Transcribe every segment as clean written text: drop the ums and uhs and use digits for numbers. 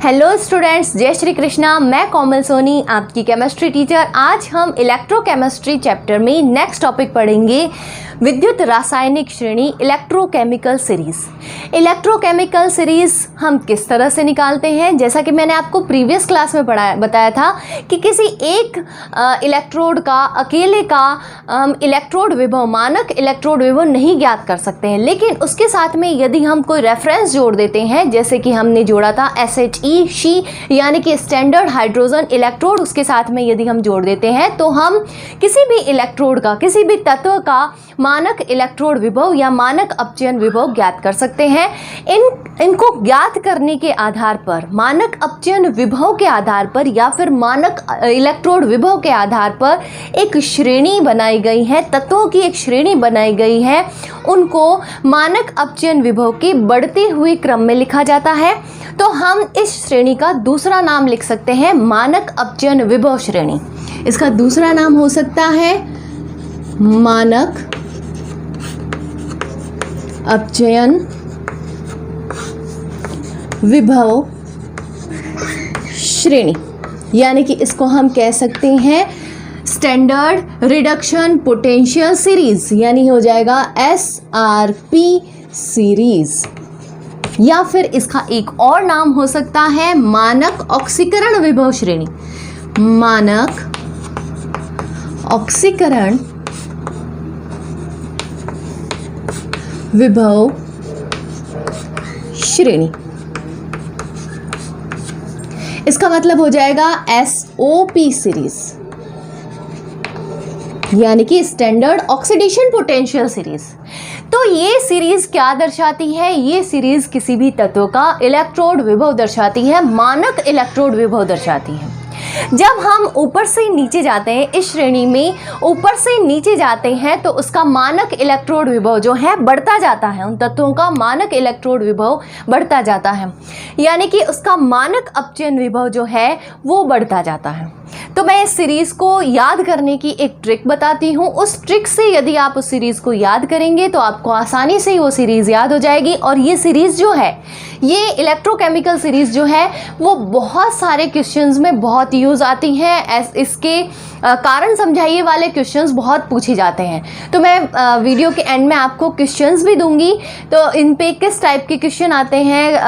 Hello students, जय श्री कृष्णा। मैं कोमल सोनी, आपकी केमिस्ट्री टीचर। आज हम इलेक्ट्रोकेमिस्ट्री चैप्टर में नेक्स्ट टॉपिक पढ़ेंगे, विद्युत रासायनिक श्रेणी, इलेक्ट्रोकेमिकल सीरीज़। इलेक्ट्रोकेमिकल सीरीज़ हम किस तरह से निकालते हैं, जैसा कि मैंने आपको प्रीवियस क्लास में बताया था कि किसी एक इलेक्ट्रोड का, अकेले का हम इलेक्ट्रोड विभव, मानक इलेक्ट्रोड विभव नहीं ज्ञात कर सकते हैं, लेकिन उसके साथ में यदि हम कोई रेफरेंस जोड़ देते हैं, जैसे कि हमने जोड़ा था SHE यानी कि स्टैंडर्ड हाइड्रोजन इलेक्ट्रोड, उसके साथ में यदि हम जोड़ देते हैं तो हम किसी भी इलेक्ट्रोड का, किसी भी तत्व का मानक इलेक्ट्रोड विभव या मानक अपचयन विभव ज्ञात कर सकते हैं। इनको ज्ञात करने के आधार पर, मानक अपचयन विभव के आधार पर या फिर मानक इलेक्ट्रोड विभव के आधार पर एक श्रेणी बनाई गई है, तत्वों की एक श्रेणी बनाई गई है। उनको मानक अपचयन विभव के बढ़ते हुए क्रम में लिखा जाता है। तो हम इस श्रेणी का दूसरा नाम लिख सकते हैं मानक अपचयन विभव श्रेणी। इसका दूसरा नाम हो सकता है मानक अपचयन विभव श्रेणी, यानी कि इसको हम कह सकते हैं स्टैंडर्ड रिडक्शन पोटेंशियल सीरीज, यानी हो जाएगा SRP सीरीज। या फिर इसका एक और नाम हो सकता है मानक ऑक्सीकरण विभव श्रेणी, मानक ऑक्सीकरण विभव श्रेणी। इसका मतलब हो जाएगा SOP सीरीज, यानी कि स्टैंडर्ड ऑक्सीडेशन पोटेंशियल सीरीज। तो ये सीरीज क्या दर्शाती है? ये सीरीज किसी भी तत्व का इलेक्ट्रोड विभव दर्शाती है, मानक इलेक्ट्रोड विभव दर्शाती है। जब हम ऊपर से नीचे जाते हैं, इस श्रेणी में ऊपर से नीचे जाते हैं, तो उसका मानक इलेक्ट्रोड विभव जो है बढ़ता जाता है, उन तत्वों का मानक इलेक्ट्रोड विभव बढ़ता जाता है, यानी कि उसका मानक अपचयन विभव जो है वो बढ़ता जाता है। तो मैं इस सीरीज़ को याद करने की एक ट्रिक बताती हूँ। उस ट्रिक से यदि आप उस सीरीज़ को याद करेंगे तो आपको आसानी से वो सीरीज़ याद हो जाएगी। और ये सीरीज़ जो है, ये इलेक्ट्रोकेमिकल सीरीज़ जो है वो बहुत सारे क्वेश्चंस में बहुत यूज़ आती हैं। इसके कारण समझाइए वाले क्वेश्चंस बहुत पूछे जाते हैं। तो मैं वीडियो के एंड में आपको क्वेश्चंस भी दूंगी, तो इन पे किस टाइप के क्वेश्चन आते हैं,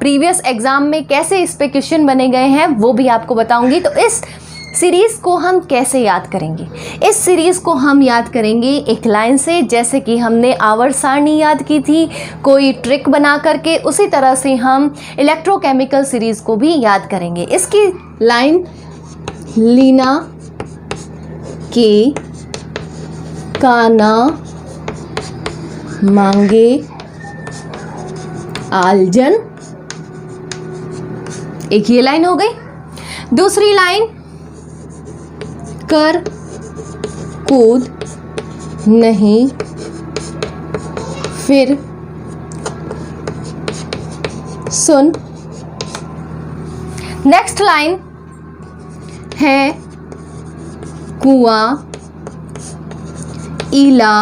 प्रीवियस एग्ज़ाम में कैसे इस पे क्वेश्चन बने गए हैं, वो भी आपको बताऊंगी। तो इस सीरीज़ को हम कैसे याद करेंगे? इस सीरीज़ को हम याद करेंगे एक लाइन से, जैसे कि हमने आवर्त सारणी याद की थी कोई ट्रिक बना करके, उसी तरह से हम इलेक्ट्रोकेमिकल सीरीज़ को भी याद करेंगे। इसकी लाइन, लीना के काना मांगे आलजन, एक ये लाइन हो गई। दूसरी लाइन, कर कूद नहीं फिर सुन। नेक्स्ट लाइन है कुआं ईला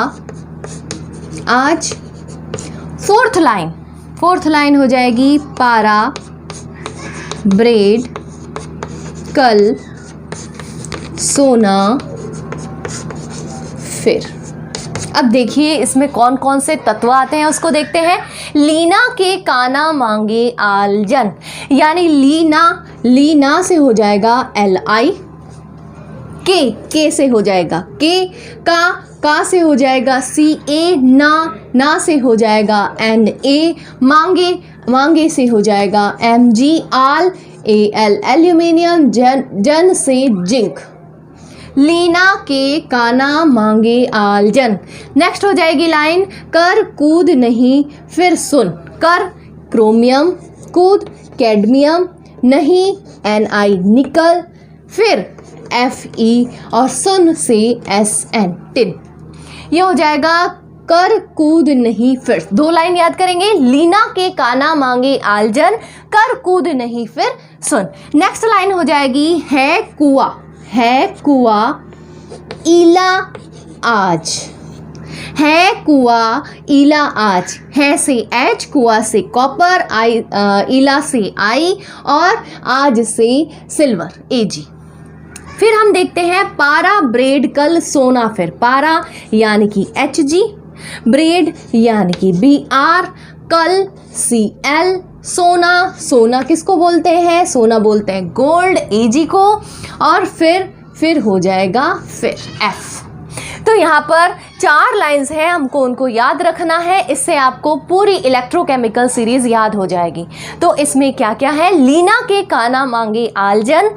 आज। फोर्थ लाइन हो जाएगी पारा ब्रेड कल सोना फिर। अब देखिए इसमें कौन कौन से तत्व आते हैं उसको देखते हैं। लीना के काना मांगे आलजन, यानी लीना से हो जाएगा LI, के से हो जाएगा के, का से हो जाएगा CA, ना से हो जाएगा NA, मांगे से हो जाएगा MG, AL एल्यूमिनियम, जन से जिंक। लीना के काना मांगे आलजन। नेक्स्ट हो जाएगी लाइन, कर कूद नहीं फिर सुन। कर क्रोमियम, कूद कैडमियम, नहीं Ni निकल, फिर Fe और सुन से Sn टिन। ये हो जाएगा कर कूद नहीं फिर। दो लाइन याद करेंगे, लीना के काना मांगे आलजन, कर कूद नहीं फिर सुन। नेक्स्ट लाइन हो जाएगी है कुआ ईला आज। है कुआ ईला आज, है से एच, कुआ से कॉपर, ईला से आई और आज से सिल्वर एजी। फिर हम देखते हैं पारा ब्रेड कल सोना, फिर पारा यानी कि एच जी, ब्रेड यानी कि बी आर, कल सी एल, सोना, सोना किसको बोलते हैं, सोना बोलते हैं गोल्ड एजी को, और फिर हो जाएगा फिर एफ। तो यहाँ पर 4 लाइंस हैं, हमको उनको याद रखना है, इससे आपको पूरी इलेक्ट्रोकेमिकल सीरीज याद हो जाएगी। तो इसमें क्या क्या है, लीना के काना मांगे आलजन,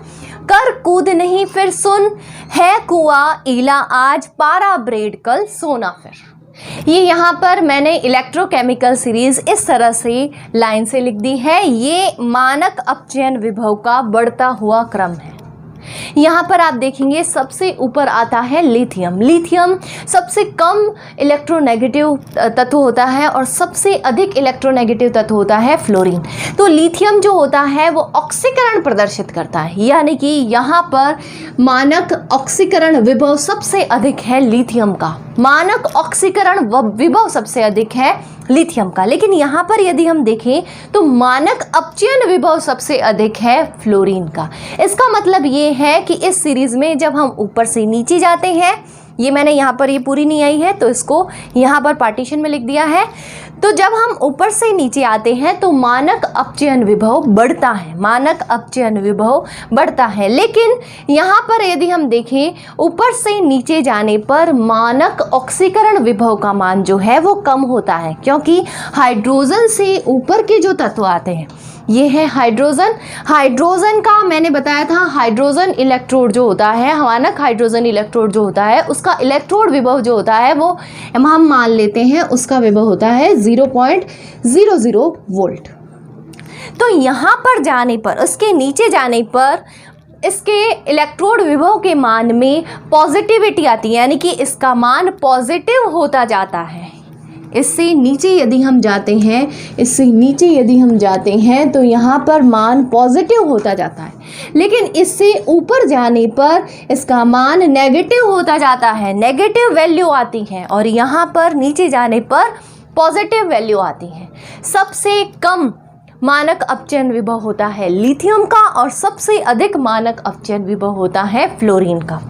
कर कूद नहीं फिर सुन, है कुआ ईला आज, पारा ब्रेड कल सोना फिर। ये यहाँ पर मैंने इलेक्ट्रोकेमिकल सीरीज इस तरह से लाइन से लिख दी है। ये मानक अपचयन विभव का बढ़ता हुआ क्रम है। यहाँ पर आप देखेंगे सबसे ऊपर आता है लिथियम। लिथियम सबसे कम इलेक्ट्रोनेगेटिव तत्व होता है और सबसे अधिक इलेक्ट्रोनेगेटिव तत्व होता है फ्लोरीन। तो लिथियम जो होता है वो ऑक्सीकरण प्रदर्शित करता है, यानी कि यहाँ पर मानक ऑक्सीकरण विभव सबसे अधिक है लिथियम का, मानक ऑक्सीकरण विभव सबसे अधिक है लिथियम का। लेकिन यहाँ पर यदि हम देखें तो मानक अपचयन विभव सबसे अधिक है फ्लोरीन का। इसका मतलब ये है कि इस सीरीज में जब हम ऊपर से नीचे जाते हैं, ये मैंने यहाँ पर ये पूरी नहीं आई है तो इसको यहाँ पर पार्टीशन में लिख दिया है, तो जब हम ऊपर से नीचे आते हैं तो मानक अपचयन विभव बढ़ता है, मानक अपचयन विभव बढ़ता है। लेकिन यहाँ पर यदि हम देखें ऊपर से नीचे जाने पर मानक ऑक्सीकरण विभव का मान जो है वो कम होता है, क्योंकि हाइड्रोजन से ऊपर के जो तत्व आते हैं ये है हाइड्रोजन। हाइड्रोजन का मैंने बताया था, हाइड्रोजन इलेक्ट्रोड जो होता है, मानक हाइड्रोजन इलेक्ट्रोड जो होता है उसका इलेक्ट्रोड विभव जो होता है वो हम मान लेते हैं उसका विभव होता है 0.00 वोल्ट। तो यहाँ पर जाने पर, उसके नीचे जाने पर इसके इलेक्ट्रोड विभव के मान में पॉजिटिविटी आती है, यानी कि इसका मान पॉजिटिव होता जाता है। इससे नीचे यदि हम जाते हैं, इससे नीचे यदि हम जाते हैं तो यहाँ पर मान पॉजिटिव होता जाता है, लेकिन इससे ऊपर जाने पर इसका मान नेगेटिव होता जाता है, नेगेटिव वैल्यू आती है, और यहाँ पर नीचे जाने पर पॉजिटिव वैल्यू आती है। सबसे कम मानक अपचयन विभव होता है लिथियम का और सबसे अधिक मानक अपचयन विभव होता है फ्लोरीन का।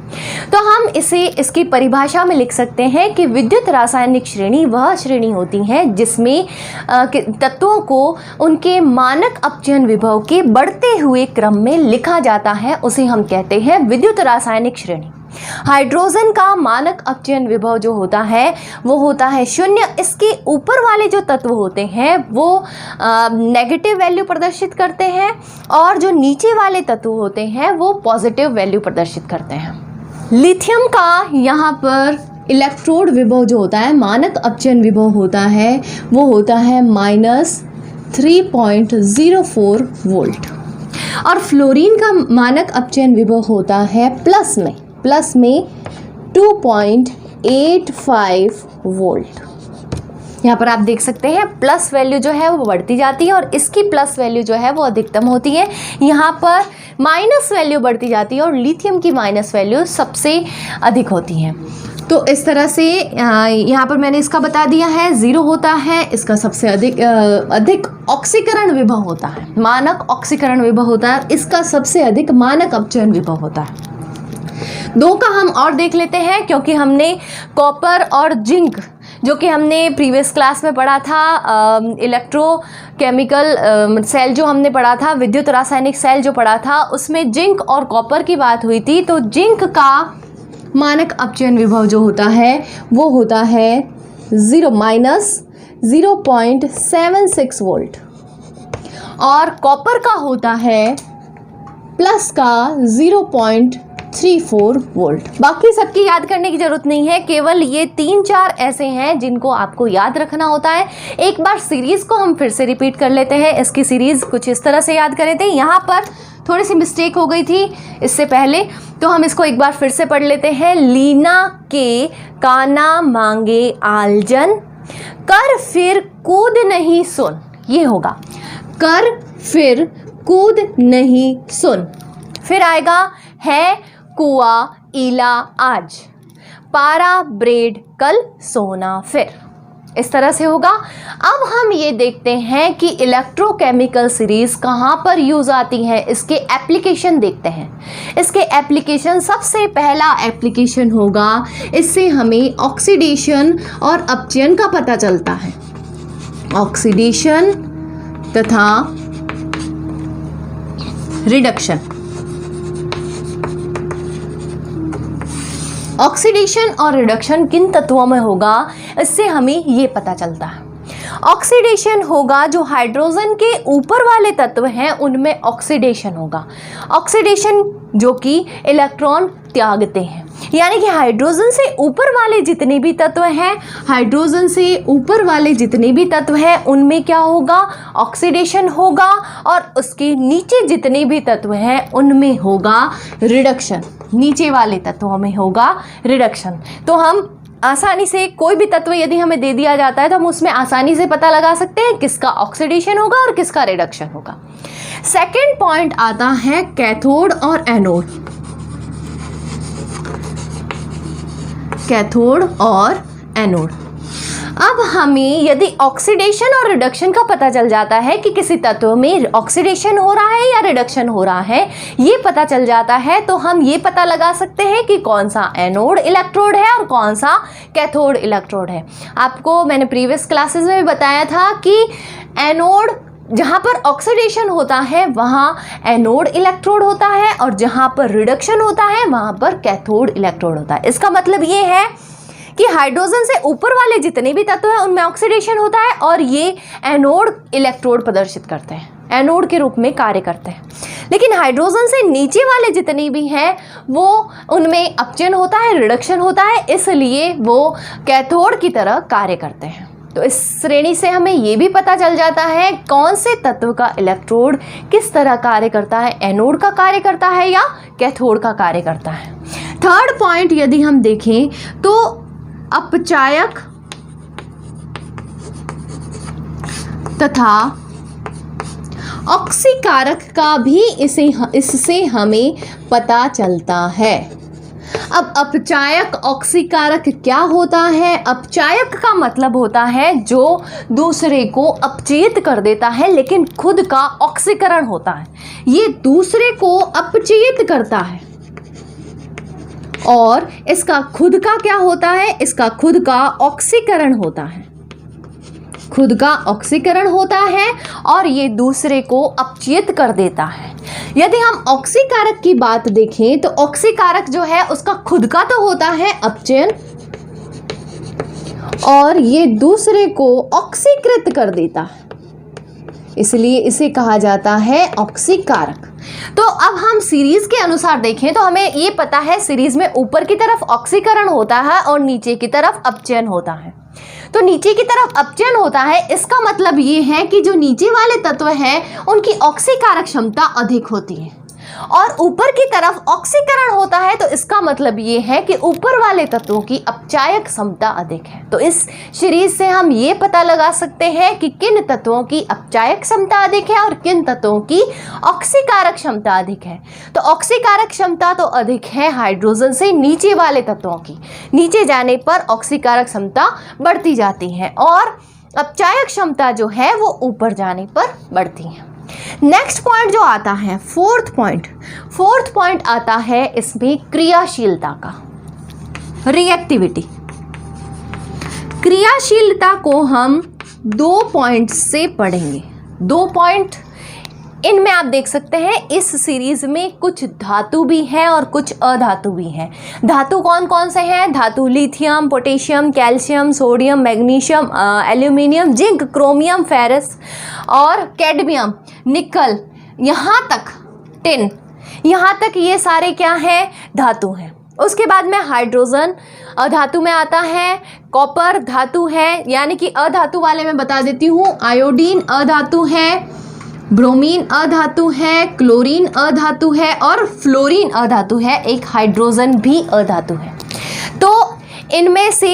तो हम इसे इसकी परिभाषा में लिख सकते हैं कि विद्युत रासायनिक श्रेणी वह श्रेणी होती है जिसमें तत्वों को उनके मानक अपचयन विभव के बढ़ते हुए क्रम में लिखा जाता है, उसे हम कहते हैं विद्युत रासायनिक श्रेणी। हाइड्रोजन का मानक अपचयन विभव जो होता है वो होता है 0। इसके ऊपर वाले जो तत्व होते हैं वो नेगेटिव वैल्यू प्रदर्शित करते हैं और जो नीचे वाले तत्व होते हैं वो पॉजिटिव वैल्यू प्रदर्शित करते हैं। लिथियम का यहाँ पर इलेक्ट्रोड विभव जो होता है, मानक अपचयन विभव होता है वो होता है -3.04 वोल्ट, और फ्लोरीन का मानक अपचयन विभव होता है प्लस में 2.85 वोल्ट। यहाँ पर आप देख सकते हैं प्लस वैल्यू जो है वो बढ़ती जाती है और इसकी प्लस वैल्यू जो है वो अधिकतम होती है, यहाँ पर माइनस वैल्यू बढ़ती जाती है और लिथियम की माइनस वैल्यू सबसे अधिक होती है। तो इस तरह से यहाँ पर मैंने इसका बता दिया है, 0 होता है इसका सबसे अधिक ऑक्सीकरण विभव होता है, मानक ऑक्सीकरण विभव होता है, इसका सबसे अधिक मानक अपचयन विभव होता है। 2 का हम और देख लेते हैं, क्योंकि हमने कॉपर और जिंक जो कि हमने प्रीवियस क्लास में पढ़ा था, इलेक्ट्रोकेमिकल सेल जो हमने पढ़ा था, विद्युत रासायनिक सेल जो पढ़ा था, उसमें जिंक और कॉपर की बात हुई थी। तो जिंक का मानक अपचयन विभव जो होता है वो होता है 0.76 वोल्ट, और कॉपर का होता है प्लस का 0.34 वोल्ट। बाकी सबकी याद करने की जरूरत नहीं है, केवल ये 3-4 ऐसे हैं जिनको आपको याद रखना होता है। एक बार सीरीज को हम फिर से रिपीट कर लेते हैं। इसकी सीरीज कुछ इस तरह से याद करे थे, यहाँ पर थोड़ी सी मिस्टेक हो गई थी इससे पहले, तो हम इसको एक बार फिर से पढ़ लेते हैं। लीना के काना मांगे आलजन, कर फिर कूद नहीं सुन, ये होगा कर फिर कूद नहीं सुन। फिर आएगा है कुआ ईला आज, पारा ब्रेड कल सोना फिर, इस तरह से होगा। अब हम ये देखते हैं कि इलेक्ट्रोकेमिकल सीरीज कहाँ पर यूज आती है, इसके एप्लीकेशन देखते हैं। इसके एप्लीकेशन, सबसे पहला एप्लीकेशन होगा, इससे हमें ऑक्सीडेशन और अपचयन का पता चलता है। ऑक्सीडेशन तथा रिडक्शन। ऑक्सीडेशन और रिडक्शन किन तत्वों में होगा, इससे हमें ये पता चलता है। ऑक्सीडेशन होगा, जो हाइड्रोजन के ऊपर वाले तत्व हैं उनमें ऑक्सीडेशन होगा। ऑक्सीडेशन जो कि इलेक्ट्रॉन त्यागते हैं, यानी कि हाइड्रोजन से ऊपर वाले जितने भी तत्व हैं, हाइड्रोजन से ऊपर वाले जितने भी तत्व हैं उनमें क्या होगा, ऑक्सीडेशन होगा, और उसके नीचे जितने भी तत्व हैं उनमें होगा रिडक्शन। नीचे वाले तत्वों में होगा रिडक्शन। तो हम आसानी से कोई भी तत्व यदि हमें दे दिया जाता है तो हम उसमें आसानी से पता लगा सकते हैं किसका ऑक्सीडेशन होगा और किसका रिडक्शन होगा। सेकंड पॉइंट आता है कैथोड और एनोड। कैथोड और एनोड। अब हमें यदि ऑक्सीडेशन और रिडक्शन का पता चल जाता है कि किसी तत्व में ऑक्सीडेशन हो रहा है या रिडक्शन हो रहा है, ये पता चल जाता है, तो हम ये पता लगा सकते हैं कि कौन सा एनोड इलेक्ट्रोड है और कौन सा कैथोड इलेक्ट्रोड है। आपको मैंने प्रीवियस क्लासेस में भी बताया था कि एनोड जहाँ पर ऑक्सीडेशन होता है वहाँ एनोड इलेक्ट्रोड होता है, और जहाँ पर रिडक्शन होता है वहाँ पर कैथोड इलेक्ट्रोड होता है। इसका मतलब ये है कि हाइड्रोजन से ऊपर वाले जितने भी तत्व हैं उनमें ऑक्सीडेशन होता है और ये एनोड इलेक्ट्रोड प्रदर्शित करते हैं, एनोड के रूप में कार्य करते हैं। लेकिन हाइड्रोजन से नीचे वाले जितने भी हैं वो उनमें अपचयन होता है, रिडक्शन होता है, इसलिए वो कैथोड की तरह कार्य करते हैं। तो इस श्रेणी से हमें ये भी पता चल जाता है कौन से तत्व का इलेक्ट्रोड किस तरह कार्य करता है, एनोड का कार्य करता है या कैथोड का कार्य करता है। थर्ड पॉइंट यदि हम देखें तो अपचायक तथा ऑक्सीकारक का भी इससे हमें पता चलता है। अब अपचायक ऑक्सीकारक क्या होता है? अपचायक का मतलब होता है जो दूसरे को अपचयित कर देता है लेकिन खुद का ऑक्सीकरण होता है। ये दूसरे को अपचयित करता है और इसका खुद का क्या होता है? इसका खुद का ऑक्सीकरण होता है, खुद का ऑक्सीकरण होता है और ये दूसरे को अपचयित कर देता है। यदि हम ऑक्सीकारक की बात देखें तो ऑक्सीकारक जो है उसका खुद का तो होता है अपचयन और ये दूसरे को ऑक्सीकृत कर देता है, इसलिए इसे कहा जाता है ऑक्सीकारक। तो अब हम सीरीज के अनुसार देखें तो हमें ये पता है सीरीज में ऊपर की तरफ ऑक्सीकरण होता है और नीचे की तरफ अपचयन होता है। तो नीचे की तरफ अपचयन होता है, इसका मतलब ये है कि जो नीचे वाले तत्व हैं उनकी ऑक्सीकारक क्षमता अधिक होती है और ऊपर की तरफ ऑक्सीकरण होता है, तो इसका मतलब ये है कि ऊपर वाले तत्वों की अपचायक क्षमता अधिक है। तो इस सीरीज से हम ये पता लगा सकते हैं कि किन तत्वों की अपचायक क्षमता अधिक है और किन तत्वों की ऑक्सीकारक क्षमता अधिक है। तो ऑक्सीकारक क्षमता तो अधिक है हाइड्रोजन से नीचे वाले तत्वों की, नीचे जाने पर ऑक्सीकारक क्षमता बढ़ती जाती है और अपचायक क्षमता जो है वो ऊपर जाने पर बढ़ती है। नेक्स्ट पॉइंट जो आता है फोर्थ पॉइंट आता है इसमें क्रियाशीलता का, रिएक्टिविटी। क्रियाशीलता को हम 2 पॉइंट से पढ़ेंगे। 2 पॉइंट इनमें आप देख सकते हैं इस सीरीज में कुछ धातु भी हैं और कुछ अधातु भी हैं। धातु कौन कौन से हैं? धातु lithium, potassium, calcium, sodium, magnesium, aluminium, zinc, chromium, ferrous और कैडमियम, निकल, यहाँ तक टिन, यहाँ तक ये सारे क्या हैं? धातु हैं। उसके बाद में हाइड्रोजन अधातु में आता है, कॉपर धातु है, यानी कि अधातु वाले में बता देती हूँ, आयोडीन अधातु है, ब्रोमीन अधातु है, क्लोरीन अधातु है और फ्लोरीन अधातु है, एक हाइड्रोजन भी अधातु है। तो इनमें से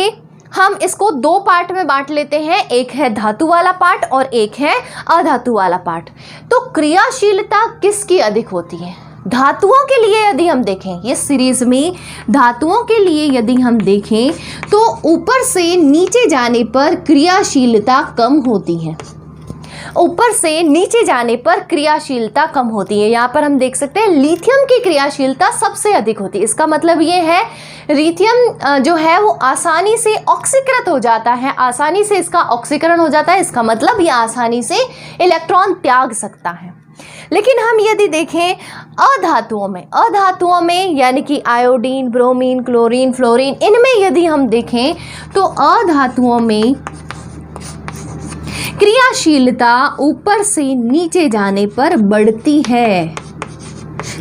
हम इसको 2 पार्ट में बांट लेते हैं, एक है धातु वाला पार्ट और एक है अधातु वाला पार्ट। तो क्रियाशीलता किसकी अधिक होती है? धातुओं के लिए यदि हम देखें, ये सीरीज में धातुओं के लिए यदि हम देखें तो ऊपर से नीचे जाने पर क्रियाशीलता कम होती है। ऊपर से नीचे जाने पर क्रियाशीलता कम होती है। यहाँ पर हम देख सकते हैं लिथियम की क्रियाशीलता सबसे अधिक होती है। इसका मतलब ये है लिथियम जो है वो आसानी से ऑक्सीकृत हो जाता है, आसानी से इसका ऑक्सीकरण हो जाता है। इसका मतलब ये आसानी से इलेक्ट्रॉन त्याग सकता है। लेकिन हम यदि देखें अधातुओं में यानी कि आयोडीन, ब्रोमीन, क्लोरीन, फ्लोरीन, इनमें यदि हम देखें तो अधातुओं में क्रियाशीलता ऊपर से नीचे जाने पर बढ़ती है।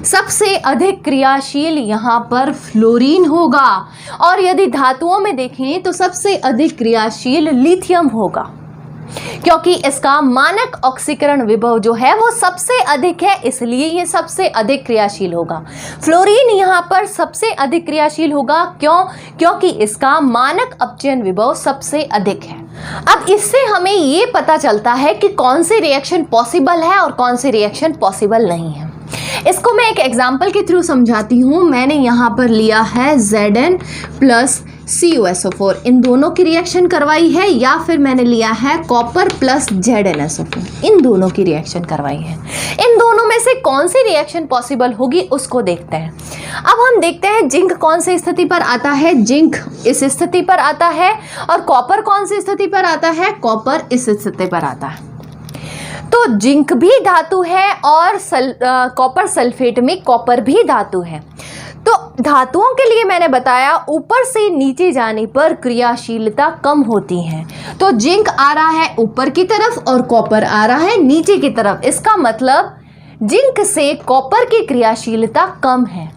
सबसे अधिक क्रियाशील यहाँ पर फ्लोरीन होगा और यदि धातुओं में देखें तो सबसे अधिक क्रियाशील लिथियम होगा, क्योंकि इसका मानक ऑक्सीकरण विभव जो है वो सबसे अधिक है, इसलिए ये सबसे अधिक क्रियाशील होगा। फ्लोरीन यहाँ पर सबसे अधिक क्रियाशील होगा, क्योंकि इसका मानक अपचयन विभव सबसे अधिक है। अब इससे हमें ये पता चलता है कि कौन सी रिएक्शन पॉसिबल है और कौन सी रिएक्शन पॉसिबल नहीं है। इसको मैं एक एग्जाम्पल के थ्रू समझाती हूँ। मैंने यहाँ पर लिया है Zn प्लस CuSO4, इन दोनों की रिएक्शन करवाई है, या फिर मैंने लिया है कॉपर प्लस ZnSO4, इन दोनों की रिएक्शन करवाई है। इन दोनों में से कौन सी रिएक्शन पॉसिबल होगी उसको देखते हैं। अब हम देखते हैं जिंक कौन सी स्थिति पर आता है। जिंक इस स्थिति पर आता है। और कॉपर कौन सी स्थिति पर आता है। कॉपर इस स्थिति पर आता है। तो जिंक भी धातु है और कॉपर सल्फेट में कॉपर भी धातु है। तो धातुओं के लिए मैंने बताया ऊपर से नीचे जाने पर क्रियाशीलता कम होती है। तो जिंक आ रहा है ऊपर की तरफ और कॉपर आ रहा है नीचे की तरफ। इसका मतलब जिंक से कॉपर की क्रियाशीलता कम है।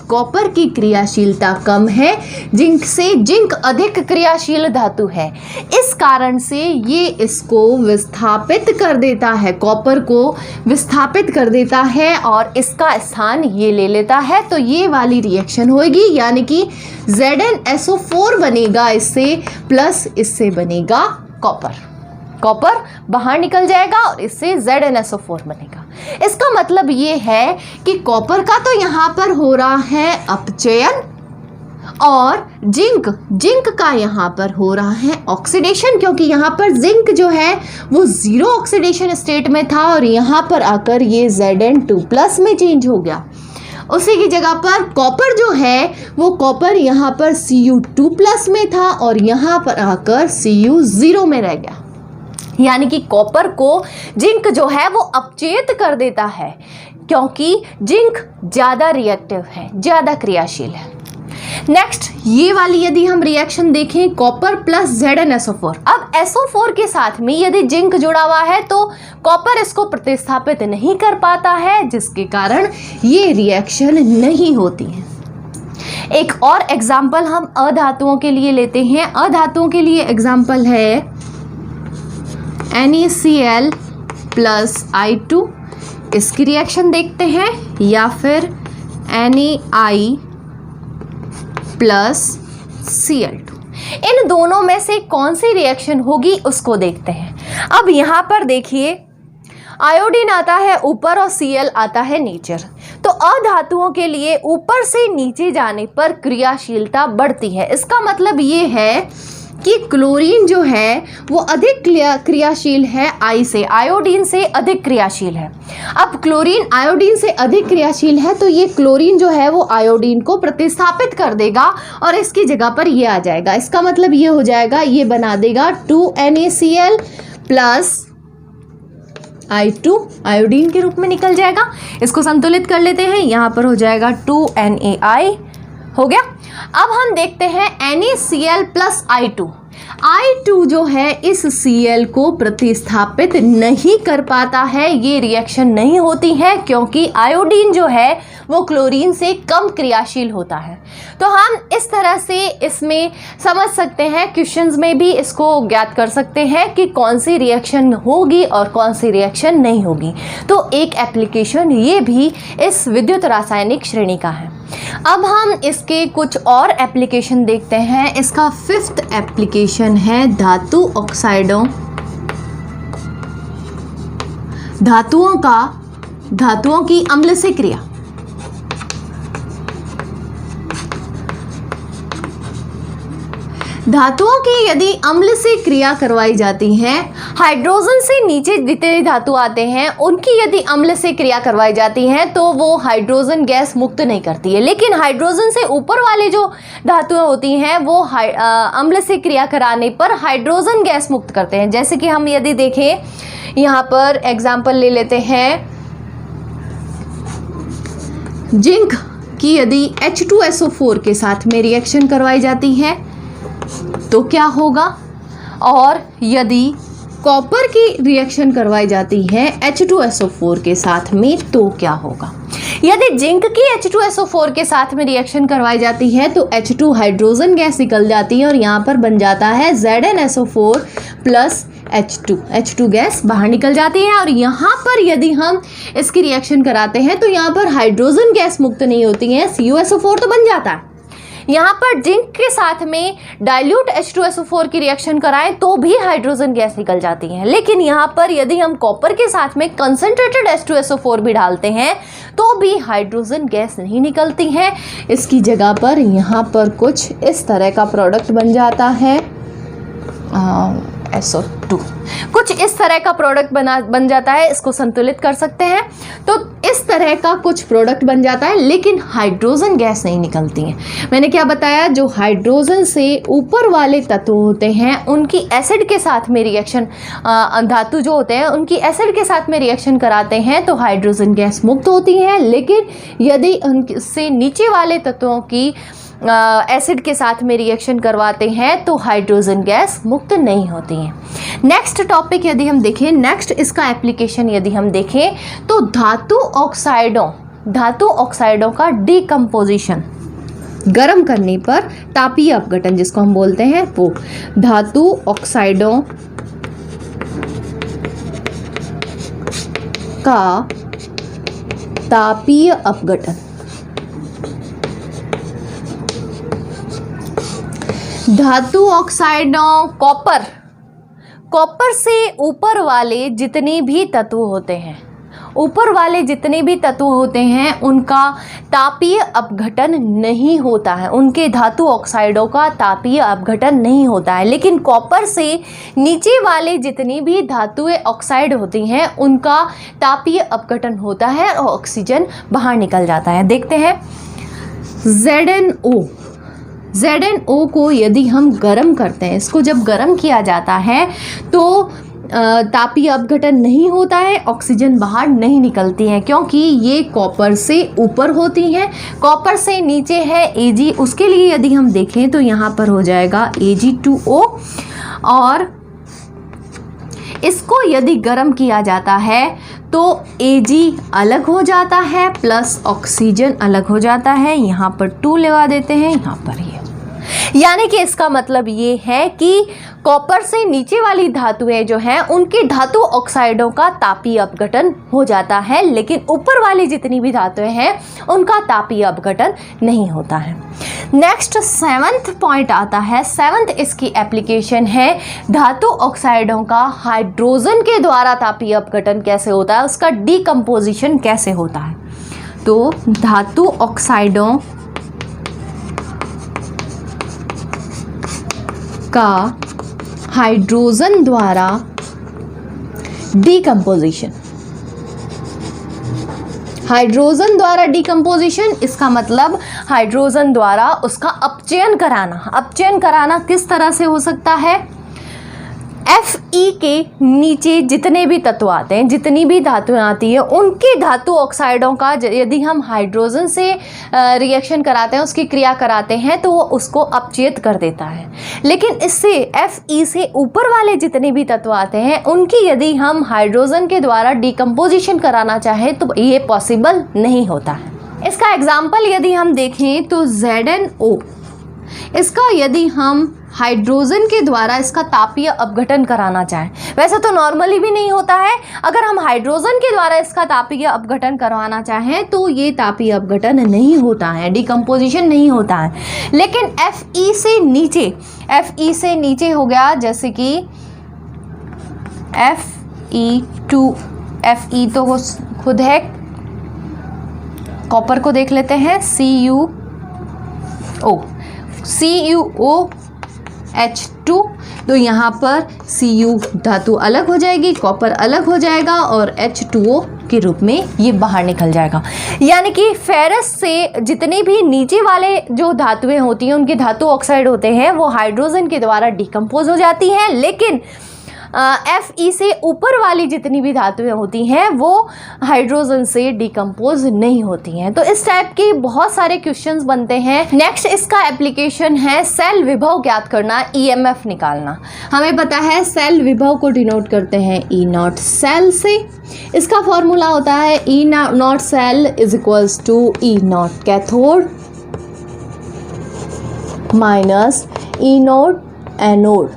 कॉपर की क्रियाशीलता कम है जिंक से। जिंक अधिक क्रियाशील धातु है, इस कारण से ये इसको विस्थापित कर देता है, कॉपर को विस्थापित कर देता है और इसका स्थान ये ले लेता है। तो ये वाली रिएक्शन होगी, यानी कि ZnSO4 बनेगा इससे, प्लस इससे बनेगा कॉपर। कॉपर बाहर निकल जाएगा और इससे ZnSO4 बनेगा। इसका मतलब ये है कि कॉपर का तो यहाँ पर हो रहा है अपचयन और जिंक का यहाँ पर हो रहा है ऑक्सीडेशन, क्योंकि यहाँ पर जिंक जो है वो 0 ऑक्सीडेशन स्टेट में था और यहाँ पर आकर ये Zn2+ में चेंज हो गया। उसी की जगह पर कॉपर जो है वो कॉपर यहाँ पर Cu2+ में था और यहाँ पर आकर Cu0 में रह गया। यानी कि कॉपर को जिंक जो है वो अपचेत कर देता है, क्योंकि जिंक ज़्यादा रिएक्टिव है, ज़्यादा क्रियाशील है। नेक्स्ट ये वाली यदि हम रिएक्शन देखें, कॉपर प्लस ZnSO4। अब SO4 के साथ में यदि जिंक जुड़ा हुआ है तो कॉपर इसको प्रतिस्थापित नहीं कर पाता है, जिसके कारण ये रिएक्शन नहीं होती है। एक और एग्जाम्पल हम अधातुओं के लिए लेते हैं। अधातुओं के लिए एग्जाम्पल है NaCl प्लस I2, इसकी रिएक्शन देखते हैं, या फिर NaI प्लस Cl2। इन दोनों में से कौन सी रिएक्शन होगी उसको देखते हैं। अब यहाँ पर देखिए आयोडीन आता है ऊपर और Cl आता है नीचे। तो अधातुओं के लिए ऊपर से नीचे जाने पर क्रियाशीलता बढ़ती है। इसका मतलब ये है कि क्लोरीन जो है वो अधिक क्रियाशील है आई से, आयोडीन से अधिक क्रियाशील है। अब क्लोरीन आयोडीन से अधिक क्रियाशील है तो ये क्लोरीन जो है वो आयोडीन को प्रतिस्थापित कर देगा और इसकी जगह पर ये आ जाएगा। इसका मतलब ये हो जाएगा, ये बना देगा 2NaCl प्लस I2, आयोडीन के रूप में निकल जाएगा। इसको संतुलित कर लेते हैं, यहाँ पर हो जाएगा 2NaI हो गया। अब हम देखते हैं NaCl प्लस I2। I2 जो है इस Cl को प्रतिस्थापित नहीं कर पाता है, ये रिएक्शन नहीं होती है क्योंकि आयोडीन जो है वो क्लोरीन से कम क्रियाशील होता है। तो हम इस तरह से इसमें समझ सकते हैं, क्वेश्चंस में भी इसको ज्ञात कर सकते हैं कि कौन सी रिएक्शन होगी और कौन सी रिएक्शन नहीं होगी। तो एक एप्लीकेशन ये भी इस विद्युत रासायनिक श्रेणी का है। अब हम इसके कुछ और एप्लीकेशन देखते हैं। इसका 5th एप्लीकेशन है धातु ऑक्साइडों, धातुओं की अम्ल से क्रिया। धातुओं की यदि अम्ल से क्रिया करवाई जाती है, हाइड्रोजन से नीचे जितने धातु आते हैं उनकी यदि अम्ल से क्रिया करवाई जाती है तो वो हाइड्रोजन गैस मुक्त नहीं करती है, लेकिन हाइड्रोजन से ऊपर वाले जो धातुएं होती हैं वो अम्ल से क्रिया कराने पर हाइड्रोजन गैस मुक्त करते हैं। जैसे कि हम यदि देखें, यहाँ पर एग्जाम्पल ले लेते हैं, जिंक की यदि H2SO4 के साथ में रिएक्शन करवाई जाती है तो क्या होगा, और यदि कॉपर की रिएक्शन करवाई जाती है H2SO4 के साथ में तो क्या होगा। यदि जिंक की H2SO4 के साथ में रिएक्शन करवाई जाती है तो H2 हाइड्रोजन गैस निकल जाती है और यहाँ पर बन जाता है ZnSO4 प्लस H2 गैस बाहर निकल जाती है। और यहाँ पर यदि हम इसकी रिएक्शन कराते हैं तो यहाँ पर हाइड्रोजन गैस मुक्त नहीं होती है, CuSO4 तो बन जाता है। यहाँ पर जिंक के साथ में डाइल्यूट H2SO4 की रिएक्शन कराएं तो भी हाइड्रोजन गैस निकल जाती है, लेकिन यहाँ पर यदि हम कॉपर के साथ में कंसंट्रेटेड H2SO4 भी डालते हैं तो भी हाइड्रोजन गैस नहीं निकलती है। इसकी जगह पर यहाँ पर कुछ इस तरह का प्रोडक्ट बन जाता है, SO2 कुछ इस तरह का प्रोडक्ट बन जाता है। इसको संतुलित कर सकते हैं, तो इस तरह का कुछ प्रोडक्ट बन जाता है, लेकिन हाइड्रोजन गैस नहीं निकलती है। मैंने क्या बताया, जो हाइड्रोजन से ऊपर वाले तत्व होते हैं उनकी एसिड के साथ में रिएक्शन, धातु जो होते हैं उनकी एसिड के साथ में रिएक्शन कराते हैं तो हाइड्रोजन गैस मुक्त होती है, लेकिन यदि उनसे नीचे वाले तत्वों की एसिड के साथ में रिएक्शन करवाते हैं तो हाइड्रोजन गैस मुक्त नहीं होती है। नेक्स्ट टॉपिक यदि हम देखें, नेक्स्ट इसका एप्लीकेशन यदि हम देखें तो धातु ऑक्साइडों का डीकम्पोजिशन गर्म करने पर तापीय अपघटन जिसको हम बोलते हैं वो धातु ऑक्साइडों का तापीय अपघटन। धातु ऑक्साइडों कॉपर से ऊपर वाले जितने भी तत्व होते हैं उनका तापीय अपघटन नहीं होता है, उनके धातु ऑक्साइडों का तापीय अपघटन नहीं होता है, लेकिन कॉपर से नीचे वाले जितनी भी धातुएं ऑक्साइड होती हैं उनका तापीय अपघटन होता है और ऑक्सीजन बाहर निकल जाता है। देखते हैं, ZnO को यदि हम गर्म करते हैं, इसको जब गर्म किया जाता है तो तापीय अपघटन नहीं होता है, ऑक्सीजन बाहर नहीं निकलती है, क्योंकि ये कॉपर से ऊपर होती हैं। कॉपर से नीचे है Ag, उसके लिए यदि हम देखें तो यहाँ पर हो जाएगा Ag2O, और इसको यदि गर्म किया जाता है तो Ag अलग हो जाता है प्लस ऑक्सीजन अलग हो जाता है। यहाँ पर 2 लगा देते हैं, यहाँ पर ये, यानी कि इसका मतलब ये है कि कॉपर से नीचे वाली धातुएं जो हैं उनकी धातु ऑक्साइडों का तापीय अपघटन हो जाता है, लेकिन ऊपर वाली जितनी भी धातुएं हैं उनका तापीय अपघटन नहीं होता है। नेक्स्ट 7th पॉइंट आता है, 7th इसकी एप्लीकेशन है धातु ऑक्साइडों का हाइड्रोजन के द्वारा तापीय अपघटन कैसे होता है, उसका डीकम्पोजिशन कैसे होता है। तो धातु ऑक्साइडों का हाइड्रोजन द्वारा डीकम्पोजिशन, हाइड्रोजन द्वारा डीकम्पोजिशन इसका मतलब हाइड्रोजन द्वारा उसका अपचयन कराना किस तरह से हो सकता है। Fe के नीचे जितने भी तत्व आते हैं, जितनी भी धातुएं आती है, उनकी धातु ऑक्साइडों का यदि हम हाइड्रोजन से रिएक्शन कराते हैं, उसकी क्रिया कराते हैं तो वो उसको अपचयित कर देता है। लेकिन इससे Fe से ऊपर वाले जितने भी तत्व आते हैं उनकी यदि हम हाइड्रोजन के द्वारा डीकम्पोजिशन कराना चाहें तो ये पॉसिबल नहीं होता है। इसका एग्जाम्पल यदि हम देखें तो ZnO, इसका यदि हम हाइड्रोजन के द्वारा इसका तापीय अपघटन कराना चाहें, वैसे तो नॉर्मली भी नहीं होता है, अगर हम हाइड्रोजन के द्वारा इसका तापीय अपघटन करवाना चाहें तो ये तापीय अपघटन नहीं होता है, डीकम्पोजिशन नहीं होता है। लेकिन Fe से नीचे हो गया, जैसे कि Fe तो खुद है, कॉपर को देख लेते हैं, CuO H2, तो यहाँ पर Cu धातु अलग हो जाएगी, कॉपर अलग हो जाएगा और H2O के रूप में ये बाहर निकल जाएगा। यानी कि फेरस से जितनी भी नीचे वाले जो धातुएं होती हैं उनके धातु ऑक्साइड होते हैं वो हाइड्रोजन के द्वारा डिकम्पोज हो जाती हैं, लेकिन Fe से ऊपर वाली जितनी भी धातुएं होती हैं वो हाइड्रोजन से डिकम्पोज नहीं होती हैं। तो इस टाइप के बहुत सारे क्वेश्चंस बनते हैं। नेक्स्ट इसका एप्लीकेशन है सेल विभव ज्ञात करना, EMF निकालना। हमें पता है सेल विभव को डिनोट करते हैं E नॉट सेल से। इसका फॉर्मूला होता है E naught cell is equals to E naught cathode minus E naught anode.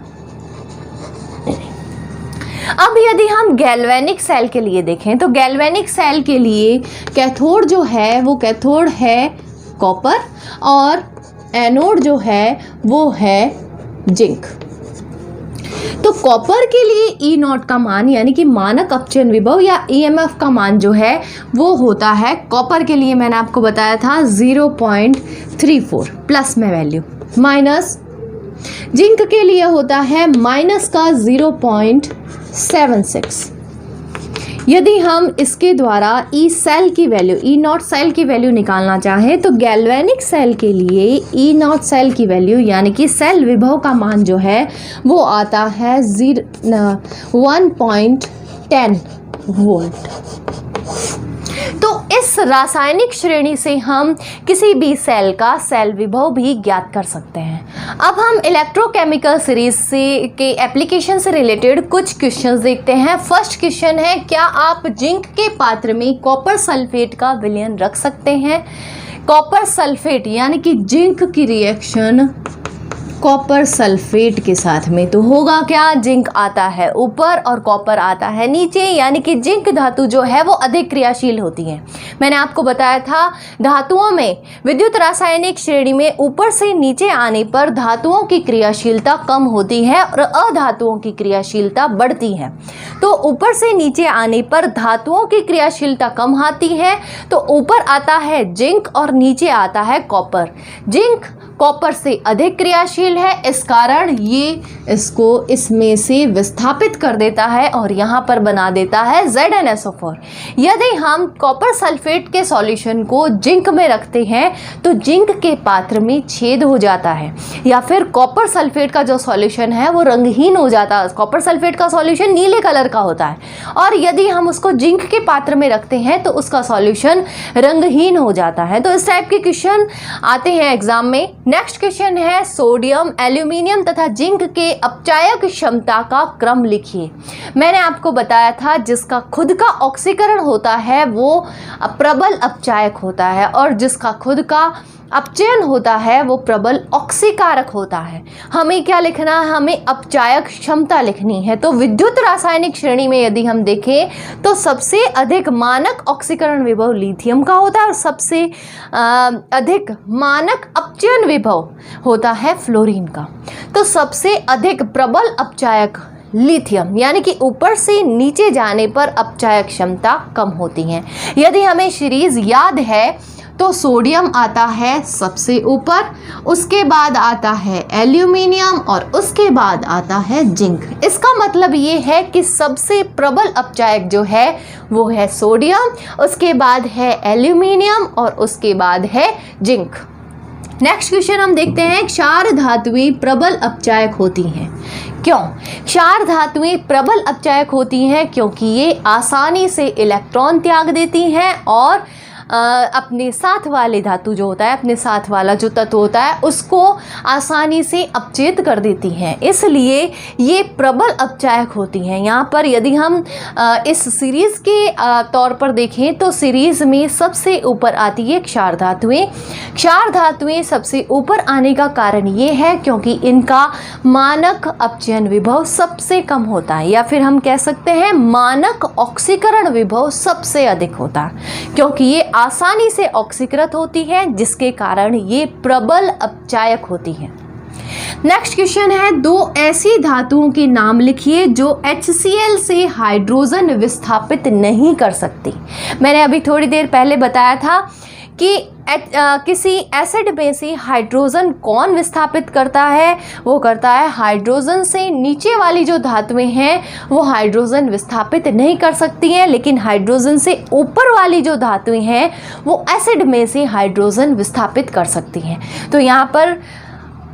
अब यदि हम गैल्वेनिक सेल के लिए देखें तो गैल्वेनिक सेल के लिए कैथोड जो है वो कैथोड है कॉपर और एनोड जो है वो है जिंक। तो कॉपर के लिए E नॉट का मान यानी कि मानक अपचयन विभव या EMF का मान जो है वो होता है, कॉपर के लिए मैंने आपको बताया था 0.34 प्लस में वैल्यू, माइनस जिंक के लिए होता है माइनस का 0.76। यदि हम इसके द्वारा E सेल की वैल्यू, E नॉट सेल की वैल्यू निकालना चाहें तो गैल्वेनिक सेल के लिए E नॉट सेल की वैल्यू यानी कि सेल विभव का मान जो है वो आता है 1.10 वोल्ट। तो इस रासायनिक श्रेणी से हम किसी भी सेल का सेल विभव भी ज्ञात कर सकते हैं। अब हम इलेक्ट्रोकेमिकल सीरीज से के एप्लीकेशन से रिलेटेड कुछ क्वेश्चंस देखते हैं। फर्स्ट क्वेश्चन है, क्या आप जिंक के पात्र में कॉपर सल्फेट का विलयन रख सकते हैं? कॉपर सल्फेट यानी कि जिंक की रिएक्शन कॉपर सल्फेट के साथ में तो होगा क्या, जिंक आता है ऊपर और कॉपर आता है नीचे, यानी कि जिंक धातु जो है वो अधिक क्रियाशील होती है। मैंने आपको बताया था धातुओं में विद्युत रासायनिक श्रेणी में ऊपर से नीचे आने पर धातुओं की क्रियाशीलता कम होती है और अधातुओं की क्रियाशीलता बढ़ती है। तो ऊपर से नीचे आने पर धातुओं की क्रियाशीलता कम आती है, तो ऊपर आता है जिंक और नीचे आता है कॉपर। जिंक कॉपर से अधिक क्रियाशील है, इस कारण ये इसको इसमें से विस्थापित कर देता है और यहाँ पर बना देता है ZnSO4। यदि हम कॉपर सल्फेट के सॉल्यूशन को जिंक में रखते हैं तो जिंक के पात्र में छेद हो जाता है या फिर कॉपर सल्फेट का जो सॉल्यूशन है वो रंगहीन हो जाता है। कॉपर सल्फेट का सॉल्यूशन नीले कलर का होता है और यदि हम उसको जिंक के पात्र में रखते हैं तो उसका सॉल्यूशन रंगहीन हो जाता है। तो इस टाइप के क्वेश्चन आते हैं एग्जाम में। नेक्स्ट क्वेश्चन है, सोडियम, एल्यूमिनियम तथा जिंक के अपचायक क्षमता का क्रम लिखिए। मैंने आपको बताया था जिसका खुद का ऑक्सीकरण होता है वो प्रबल अपचायक होता है और जिसका खुद का अपचयन होता है वो प्रबल ऑक्सीकारक होता है। हमें क्या लिखना है, हमें अपचायक क्षमता लिखनी है। तो विद्युत रासायनिक श्रेणी में यदि हम देखें तो सबसे अधिक मानक ऑक्सीकरण विभव लिथियम का होता है और सबसे अधिक मानक अपचयन विभव होता है फ्लोरीन का। तो सबसे अधिक प्रबल अपचायक लिथियम यानी कि ऊपर से नीचे जाने पर अपचायक क्षमता कम होती है। यदि हमें सीरीज याद है तो सोडियम आता है सबसे ऊपर, उसके बाद आता है एल्यूमिनियम और उसके बाद आता है जिंक। इसका मतलब ये है कि सबसे प्रबल अपचायक जो है वो है सोडियम, उसके बाद है एल्यूमिनियम और उसके बाद है जिंक। नेक्स्ट क्वेश्चन हम देखते हैं, क्षार धातुएं प्रबल अपचायक होती हैं। क्यों क्षार धातुएं प्रबल अपचायक होती हैं? क्योंकि ये आसानी से इलेक्ट्रॉन त्याग देती हैं और अपने साथ वाले धातु जो होता है, अपने साथ वाला जो तत्व होता है उसको आसानी से अपचेत कर देती हैं, इसलिए ये प्रबल अपचायक होती हैं। यहाँ पर यदि हम इस सीरीज़ के तौर पर देखें तो सीरीज़ में सबसे ऊपर आती है क्षार धातुएं। क्षार धातुएं सबसे ऊपर आने का कारण ये है क्योंकि इनका मानक अपचयन विभव सबसे कम होता है, या फिर हम कह सकते हैं मानक ऑक्सीकरण विभव सबसे अधिक होता है, क्योंकि ये आसानी से ऑक्सीकृत होती है जिसके कारण ये प्रबल अपचायक होती है। नेक्स्ट क्वेश्चन है, दो ऐसी धातुओं के नाम लिखिए जो HCl से हाइड्रोजन विस्थापित नहीं कर सकती। मैंने अभी थोड़ी देर पहले बताया था कि किसी एसिड में से हाइड्रोजन कौन विस्थापित करता है, वो करता है हाइड्रोजन से नीचे वाली जो धातुएं हैं वो हाइड्रोजन विस्थापित नहीं कर सकती हैं, लेकिन हाइड्रोजन से ऊपर वाली जो धातुएं हैं वो एसिड में से हाइड्रोजन विस्थापित कर सकती हैं। तो यहाँ पर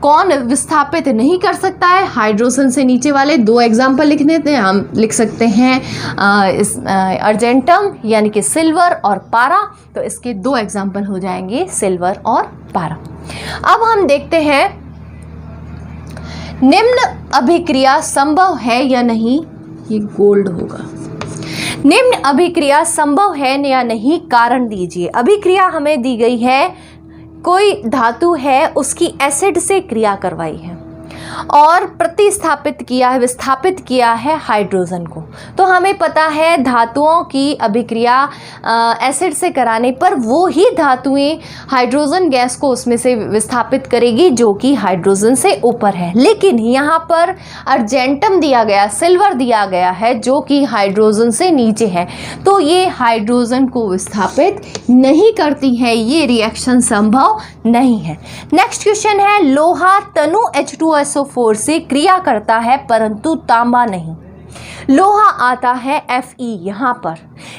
कौन विस्थापित नहीं कर सकता है, हाइड्रोजन से नीचे वाले। दो एग्जाम्पल लिख देते हैं, हम लिख सकते हैं अर्जेंटम यानी कि सिल्वर और पारा। तो इसके दो एग्जाम्पल हो जाएंगे सिल्वर और पारा। अब हम देखते हैं निम्न अभिक्रिया संभव है या नहीं, ये गोल्ड होगा। निम्न अभिक्रिया संभव है या नहीं, कारण दीजिए। अभिक्रिया हमें दी गई है, कोई धातु है उसकी एसिड से क्रिया करवाई है और प्रतिस्थापित किया है, विस्थापित किया है हाइड्रोजन को। तो हमें पता है धातुओं की अभिक्रिया एसिड से कराने पर वो ही धातुएं हाइड्रोजन गैस को उसमें से विस्थापित करेगी जो कि हाइड्रोजन से ऊपर है। लेकिन यहाँ पर अर्जेंटम दिया गया, सिल्वर दिया गया है जो कि हाइड्रोजन से नीचे है, तो ये हाइड्रोजन को विस्थापित नहीं करती है, ये रिएक्शन संभव नहीं है। नेक्स्ट क्वेश्चन है, लोहा तनु H2SO4 से क्रिया करता है परंतु तांबा नहीं। लोहा आता है Fe यहाँ पर,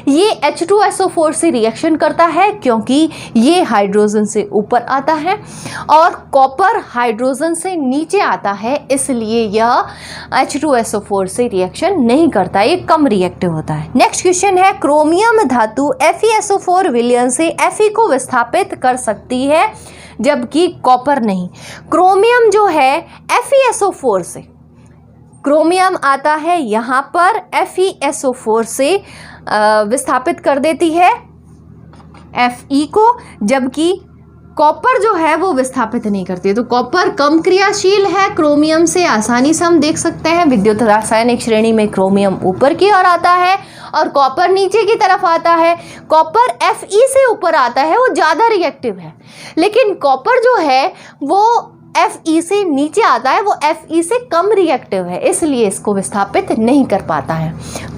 ये H2SO4 से रिएक्शन करता है क्योंकि ये हाइड्रोजन से ऊपर आता है और कॉपर हाइड्रोजन से नीचे आता है, इसलिए यह H2SO4 से रिएक्शन नहीं करता, ये कम रिएक्टिव होता है। नेक्स्ट क्वेश्चन है, क्रोमियम धातु FeSO4 विलयन से Fe को विस्थापित कर सकती है जबकि कॉपर नहीं। क्रोमियम जो है FeSO4 से, क्रोमियम आता है यहाँ पर FeSO4 से विस्थापित कर देती है Fe को, जबकि कॉपर जो है वो विस्थापित नहीं करती है। तो कॉपर कम क्रियाशील है क्रोमियम से, आसानी से हम देख सकते हैं। विद्युत रासायनिक श्रेणी में क्रोमियम ऊपर की ओर आता है और कॉपर नीचे की तरफ आता है। कॉपर Fe से ऊपर आता है, वो ज़्यादा रिएक्टिव है, लेकिन कॉपर जो है वो Fe से नीचे आता है, वो Fe से कम रिएक्टिव है, इसलिए इसको विस्थापित नहीं कर पाता है।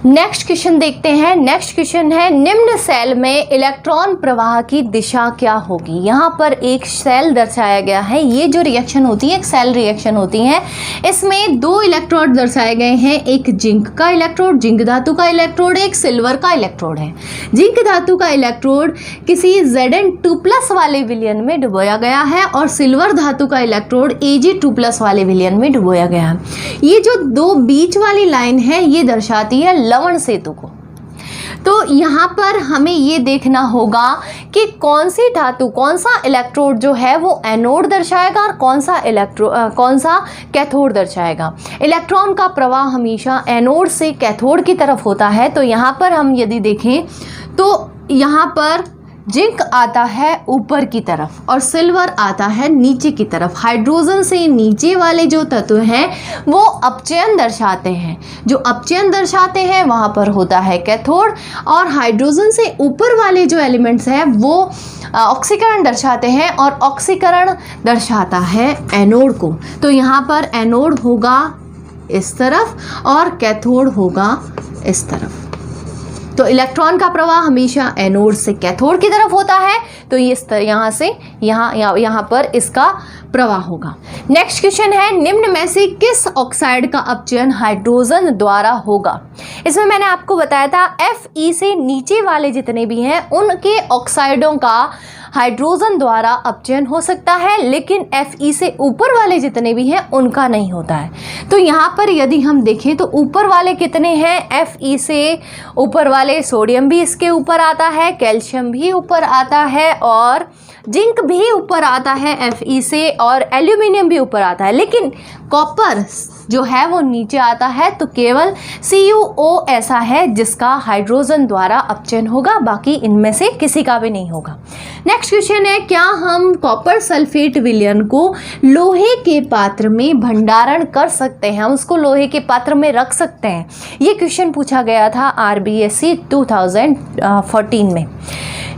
नेक्स्ट क्वेश्चन देखते हैं। नेक्स्ट क्वेश्चन है, निम्न सेल में इलेक्ट्रॉन प्रवाह की दिशा क्या होगी। यहाँ पर एक सेल दर्शाया गया है, ये जो रिएक्शन होती है एक सेल रिएक्शन होती है। इसमें दो इलेक्ट्रोड दर्शाए गए हैं, एक जिंक का इलेक्ट्रोड, जिंक धातु का इलेक्ट्रोड, एक सिल्वर का इलेक्ट्रोड है। जिंक धातु का इलेक्ट्रोड किसी Zn2+ वाले विलयन में डुबोया गया है और सिल्वर धातु का इलेक्ट्रोड Ag2+ वाले विलयन में डुबोया गया है। ये जो दो बीच वाली लाइन है ये दर्शाती है लवण सेतु को। तो यहाँ पर हमें ये देखना होगा कि कौन सी धातु, कौन सा इलेक्ट्रोड जो है वो एनोड दर्शाएगा और कौन सा कैथोड दर्शाएगा। इलेक्ट्रॉन का प्रवाह हमेशा एनोड से कैथोड की तरफ होता है। तो यहाँ पर हम यदि देखें तो यहाँ पर जिंक आता है ऊपर की तरफ और सिल्वर आता है नीचे की तरफ। हाइड्रोजन से नीचे वाले जो तत्व हैं वो अपचयन दर्शाते हैं, जो अपचयन दर्शाते हैं वहाँ पर होता है कैथोड, और हाइड्रोजन से ऊपर वाले जो एलिमेंट्स हैं वो ऑक्सीकरण दर्शाते हैं और ऑक्सीकरण दर्शाता है एनोड को। तो यहाँ पर एनोड होगा इस तरफ और कैथोड होगा इस तरफ। तो इलेक्ट्रॉन का प्रवाह हमेशा एनोड से कैथोड की तरफ होता है, तो ये इस तरह यहाँ से यहाँ पर इसका प्रवाह होगा। नेक्स्ट क्वेश्चन है, निम्न में से किस ऑक्साइड का अपचयन हाइड्रोजन द्वारा होगा। इसमें मैंने आपको बताया था Fe से नीचे वाले जितने भी हैं उनके ऑक्साइडों का हाइड्रोजन द्वारा अपचयन हो सकता है, लेकिन Fe से ऊपर वाले जितने भी हैं उनका नहीं होता है। तो यहाँ पर यदि हम देखें तो ऊपर वाले कितने हैं, Fe से ऊपर वाले सोडियम भी इसके ऊपर आता है, कैल्शियम भी ऊपर आता है और जिंक भी ऊपर आता है Fe से, और एल्यूमिनियम भी ऊपर आता है, लेकिन कॉपर जो है वो नीचे आता है। तो केवल CuO ऐसा है जिसका हाइड्रोजन द्वारा अपचयन होगा, बाकी इनमें से किसी का भी नहीं होगा। नेक्स्ट क्वेश्चन है, क्या हम कॉपर सल्फेट विलयन को लोहे के पात्र में भंडारण कर सकते हैं, हम उसको लोहे के पात्र में रख सकते हैं। ये क्वेश्चन पूछा गया था RBSc 2014 में।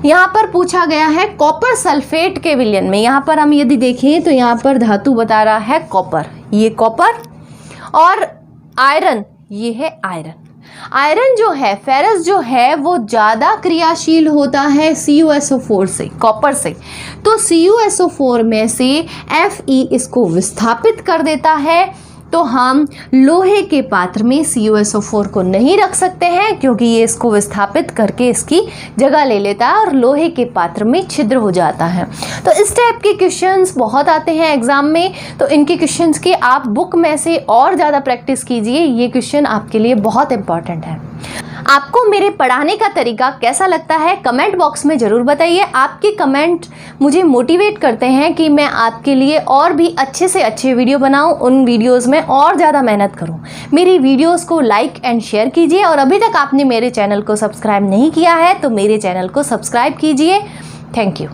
यहाँ पर पूछा गया है कॉपर सल्फेट के विलयन में। यहाँ पर हम यदि देखें तो यहाँ पर धातु बता रहा है कॉपर, ये कॉपर, और आयरन, ये है आयरन। आयरन जो है, फेरस जो है, वो ज़्यादा क्रियाशील होता है CuSO4 से, कॉपर से। तो CuSO4 में से Fe इसको विस्थापित कर देता है। तो हम लोहे के पात्र में CuSO4 को नहीं रख सकते हैं, क्योंकि ये इसको विस्थापित करके इसकी जगह ले लेता है और लोहे के पात्र में छिद्र हो जाता है। तो इस टाइप के क्वेश्चंस बहुत आते हैं एग्जाम में। तो इनके क्वेश्चंस की आप बुक में से और ज़्यादा प्रैक्टिस कीजिए। ये क्वेश्चन आपके लिए बहुत इंपॉर्टेंट है। आपको मेरे पढ़ाने का तरीका कैसा लगता है कमेंट बॉक्स में ज़रूर बताइए। आपके कमेंट मुझे मोटिवेट करते हैं कि मैं आपके लिए और भी अच्छे से अच्छे वीडियो बनाऊं, उन वीडियोस में और ज़्यादा मेहनत करूं। मेरी वीडियोस को लाइक एंड शेयर कीजिए, और अभी तक आपने मेरे चैनल को सब्सक्राइब नहीं किया है तो मेरे चैनल को सब्सक्राइब कीजिए। Thank you.